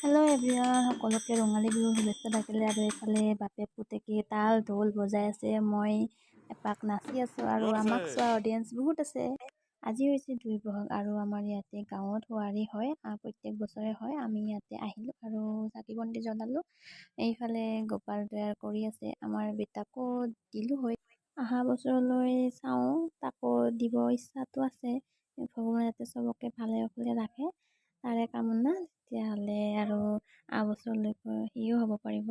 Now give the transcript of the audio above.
Hello' everyone, সকলোকে ৰঙালী বিহুৰ শুভেচ্ছা থাকিলে। আৰু এইফালে বাপে পুতেকে তাল ঢোল বজাই আছে, মই এপাক নাচি আছোঁ আৰু আমাক চোৱা অডিয়েঞ্চ বহুত আছে। আজি হৈছে 2 বহাগ আৰু আমাৰ ইয়াতে গাঁৱত হোৱাৰী হয়, প্ৰত্যেক বছৰে হয়। আমি ইয়াতে আহিলোঁ আৰু চাকি বন্তি জ্বলালোঁ। এইফালে গোপাল তৈয়াৰ কৰি আছে, আমাৰ বেটাকো দিলোঁ হয়। অহা বছৰলৈ চাওঁ, তাকো দিব ইচ্ছাটো আছে। ভগৱানে যাতে চবকে ভালে কুশলে ৰাখে, তাৰে কামনা। তেতিয়াহ'লে আৰু অহা বছৰলৈকে সিও হ'ব পাৰিব।